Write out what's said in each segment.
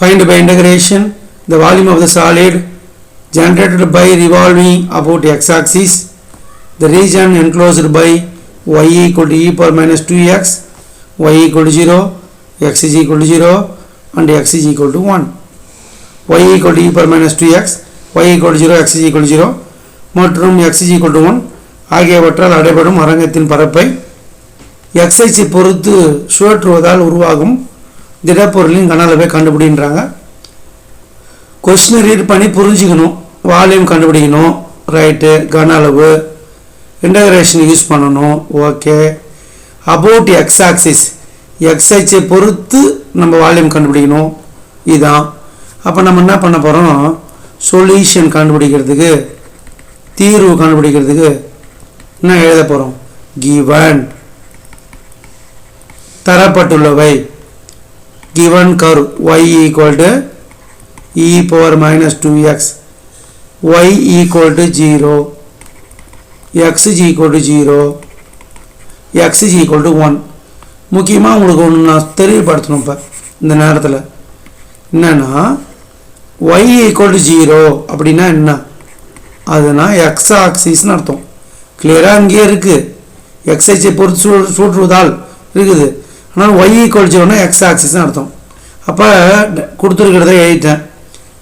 Find by integration the volume of the solid generated by revolving about x-axis, the region enclosed by y equal to e power minus 2x, y equal to 0, x is equal to 0 and x is equal to 1. Y equal to e power minus 2x, y equal to 0, x is equal to 0 மற்றும் x is equal to 1 ஆகியவற்றால் அடைபடும் அரங்கத்தின் பரப்பை x அச்சை பொறுத்து சுழற்றுவதால் உருவாகும் திடப்பொருளின் கன அளவை கண்டுபிடின்றாங்க. கொஸ்டினை ரீட் பண்ணி புரிஞ்சுக்கணும், வால்யூம் கண்டுபிடிக்கணும், ரைட்டு, கன அளவு, இன்டகிரேஷன் யூஸ் பண்ணணும். Okay. About x axis, x அச்சை பொறுத்து நம்ம வால்யூம் கண்டுபிடிக்கணும். இதுதான். அப்போ நம்ம என்ன பண்ண போகிறோம், சொல்யூஷன் கண்டுபிடிக்கிறதுக்கு, தீர்வு கண்டுபிடிக்கிறதுக்கு என்ன எழுத போகிறோம், கிவன் தரப்பட்டுள்ளவை, given curve y equal to e power minus 2x, y equal to 0, x is equal to 0, x is equal to 1. முக்கியமாக உங்களுக்கு ஒன்று நான் தெரியப்படுத்தணும். இப்போ இந்த நேரத்தில் என்னன்னா y equal to 0 அப்படின்னா என்ன, அதுனா எக்ஸ் ஆக்சிஸ்னு அர்த்தம். கிளியராக அங்கேயே இருக்குது, எக்ஸ் அச்சை பொறுத்து சுற்றுவதால் இருக்குது. ஆனால் y equal to 0னா எக்ஸ் ஆக்சிஸ்னு அர்த்தம். அப்போ கொடுத்துருக்கிறத எழுதிட்டேன்.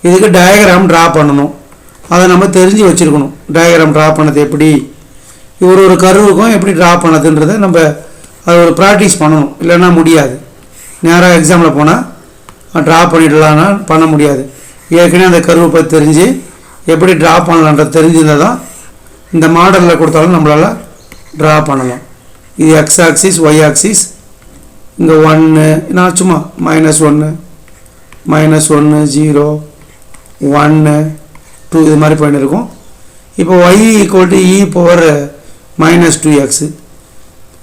இதுக்கு டயக்ராம் ட்ரா பண்ணணும், அதை நம்ம தெரிஞ்சு வச்சுருக்கணும். டயக்ராம் ட்ரா பண்ணது எப்படி, ஒரு கர்வுக்கும் எப்படி ட்ரா பண்ணதுன்றதை நம்ம அதை ஒரு ப்ராக்டிஸ் பண்ணணும், இல்லைன்னா முடியாது. நேராக எக்ஸாமில் போனால் ட்ரா பண்ணிடலான்னா பண்ண முடியாது. ஏற்கனவே அந்த கர்வை பற்றி தெரிஞ்சு எப்படி ட்ரா பண்ணலான்றது தெரிஞ்சிருந்தால் தான் இந்த மாடலில் கொடுத்தாலும் நம்மளால் ட்ரா பண்ணலாம். இது எக்ஸ் ஆக்சிஸ், ஒய் ஆக்சிஸ், இங்கே 1 நான் சும்மா -1 -1 0 1 2 இது மாதிரி போயிட்டு இருக்கும். இப்போ y equal to e power -2x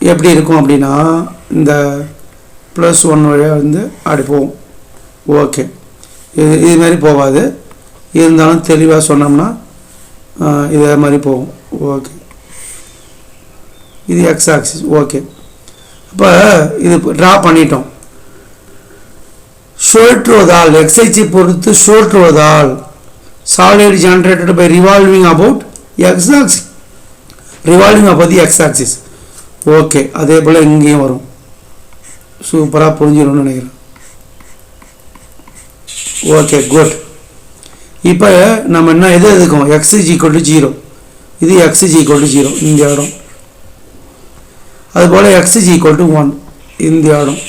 எப்படி இருக்கும் அப்படின்னா இந்த +1 வழியாக வந்து அப்படி போகும். ஓகே, இது மாதிரி போகாது, இருந்தாலும் தெளிவாக சொன்னோம்னா இதே மாதிரி போகும். ஓகே, இது எக்ஸ் ஆக்சிஸ். ஓகே, இப்போ இது ட்ரா பண்ணிட்டோம். சுழற்றுவதால், எக்ஸ் அச்சை பொறுத்து சுழற்றுவதால் solid generated by revolving about x axis, revolving about the x axis. Okay, அதே போல் இங்கேயும் வரும். சூப்பராக புரிஞ்சிடும்னு நினைக்கிறேன். Okay, good. இப்போ நம்ம என்ன எது எதுக்கும் எக்ஸ் இஸ் ஈக்குவல் டு 0, இது எக்ஸ் இஸ் ஈக்குவல் டு 0 இந்த இடம், அதுபோல் எக்ஸ் இஸ் ஈக்குவல் டு 1 இந்த இடம்.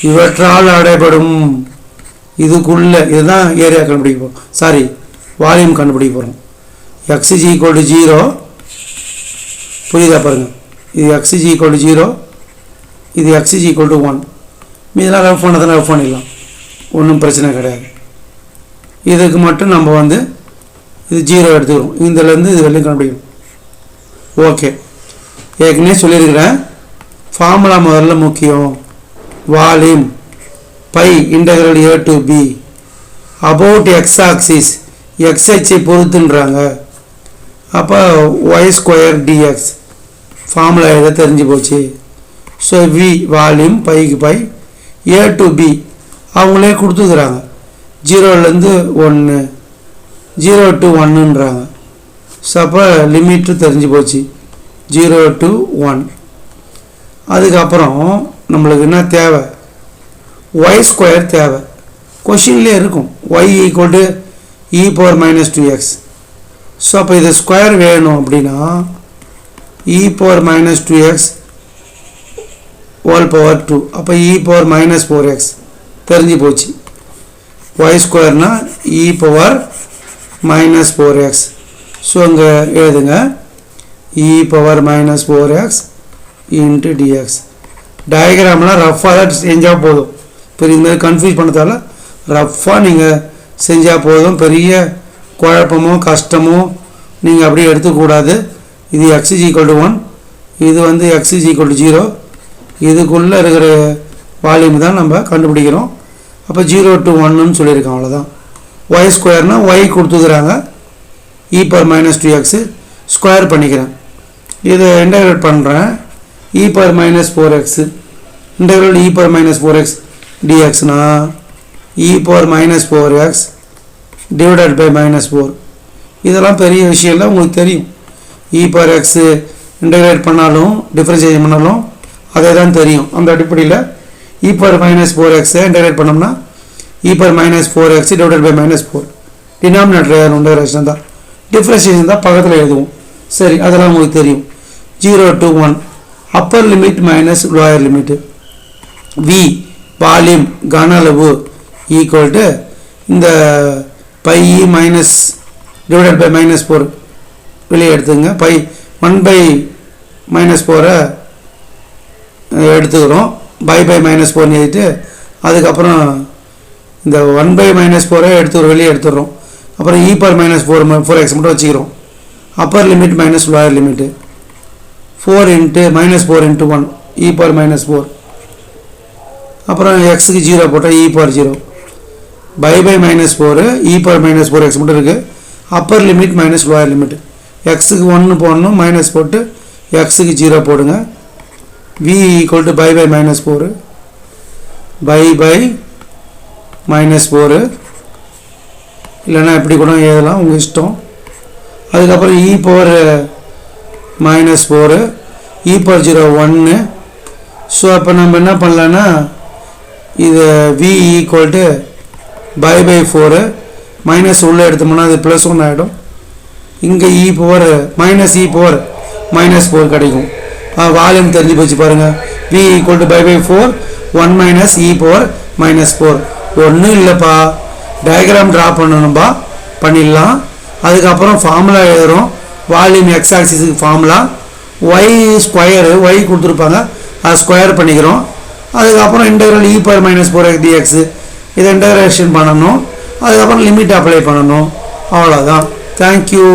இவற்றால் அடைபடும் இதுக்குள்ள இதுதான் ஏரியா கண்டுபிடிக்க போகிறோம், சாரி வால்யூம் கண்டுபிடிக்க போகிறோம். எக்ஸ் இஸ் ஈக்குவல் டு 0, புரியுதா பாருங்கள், இது எக்ஸ் இஸ் ஈக்குவல் டு 0, இது எக்ஸ் இஸ் ஈக்குவல் டு 1. இதெல்லாம் ரஃப் பண்ணதான் ரஃப் பண்ணிடலாம், ஒன்றும் பிரச்சனை கிடையாது. இதுக்கு மட்டும் நம்ம வந்து இது 0 எடுத்துக்கிறோம், இதுலேருந்து இது வெளியும் கண்டுபிடிக்கணும். ஓகே, ஏற்கனவே சொல்லியிருக்கிறேன், ஃபார்முலா முதல்ல முக்கியம். Volume pi integral a to b about x axis, x அச்சை பொறுத்துன்றாங்க. அப்போ y² dx ஃபார்முலா எதை தெரிஞ்சு போச்சு. ஸோ v வால்யூம் பைக்கு பை a to b அவங்களே கொடுத்துக்கிறாங்க. 0லேருந்து 1, 0 to 1ன்றாங்க. ஸோ அப்போ லிமிட்டு தெரிஞ்சு போச்சு, 0 to 1. அதுக்கப்புறம் நம்மளுக்கு என்ன தேவை, y² தேவை. கொஷின்லேயே இருக்கும், y equal to e power -2x. So அப்போ இது ஸ்கொயர் வேணும் அப்படின்னா e power -2x whole power 2, அப்போ e பவர் -4x தெரிஞ்சு போச்சு. y² e power -4x. So அங்கே எழுதுங்க e power -4x into dx. டயக்ராம்லாம் ரஃப்பாக தான் செஞ்சால் போதும், பெரிய மாதிரி கன்ஃபியூஸ் பண்ணதால ரஃப்பாக நீங்கள் செஞ்சால் போதும். பெரிய குழப்பமோ கஷ்டமோ நீங்கள் அப்படியே எடுத்துக்கூடாது. இது x is equal to 1, இது வந்து x is equal to 0, இதுக்குள்ளே இருக்கிற வால்யூம் தான் நம்ம கண்டுபிடிக்கிறோம். அப்போ 0 to 1ன்னு சொல்லியிருக்கோம், அவ்வளோதான். y² y கொடுத்துக்கிறாங்க, e பவர் -2x ஸ்கொயர் பண்ணிக்கிறேன். இதை இன்டகிரேட் பண்ணுறேன், e power -4x integral e power -4x dxனா e power minus 4x divided by minus 4. இதெல்லாம் பெரிய விஷயம் இல்லை, உங்களுக்கு தெரியும். e power x இன்டகிரேட் பண்ணாலும் டிஃபரன்ஷியேட் பண்ணாலும் அதே தான் தெரியும். அந்த அடிப்படையில் e power minus 4x integrate பண்ணோம்னா e power minus 4x divided by minus 4. Denominator integration தான், டிஃபரன்ஷியேஷன் தான் பக்கத்தில் எழுதுவோம். சரி, அதெல்லாம் உங்களுக்கு தெரியும். 0 to 1 upper limit minus lower limit. v volume கன அளவு ஈக்குவல் டு இந்த pi minus divided by minus 4 வெளியே எடுத்துங்க. பை 1 by minus 4 எடுத்துக்கிறோம். பை மைனஸ் 4 எழுதிட்டு அதுக்கப்புறம் இந்த 1 by minus 4 வெளியே எடுத்துடுறோம். அப்புறம் e power minus 4x மட்டும் வச்சுக்கிறோம். Appar limit minus lower limit 4 into minus 4 into 1 e power minus 4. அப்புறம் எக்ஸுக்கு 0 போட்டால் e power 0. By minus 4 e power minus 4x மட்டும் இருக்குது. Upper limit minus lower limit. எக்ஸுக்கு 1 போடணும், மைனஸ் போட்டு எக்ஸுக்கு 0 போடுங்க. v equal to pi minus 4 by minus 4 இல்லைன்னா எப்படி கூட எழுதலாம், உங்கள் இஷ்டம். அதுக்கப்புறம் e power minus 4 e power 0 1. So அப்போ நம்ம என்ன பண்ணலான்னா இது v equal to pi 4 minus உள்ளே எடுத்தோம்னா அது ப்ளஸ் 1 ஆகிடும். இங்கே e power minus 4 கிடைக்கும். வால்யூம் தெரிஞ்சு போச்சு பாருங்கள். v equal to pi 4 1 minus e power minus 4. ஒன்றும் இல்லைப்பா, டயக்ராம் ட்ரா பண்ணணும்பா, பண்ணிடலாம். அதுக்கப்புறம் ஃபார்முலா எழுதுகிறோம். வால்யூம் எக்ஸ் ஆக்சிஸுக்கு ஃபார்முலா y ஸ்கொயரு, y கொடுத்துருப்பாங்க, அது ஸ்கொயர் பண்ணிக்கிறோம். அதுக்கப்புறம் integral e power minus 4x dx இதை இன்டெக்ரேஷன் பண்ணணும். அதுக்கப்புறம் லிமிட் அப்ளை பண்ணணும். அவ்வளோதான். தேங்க்யூ.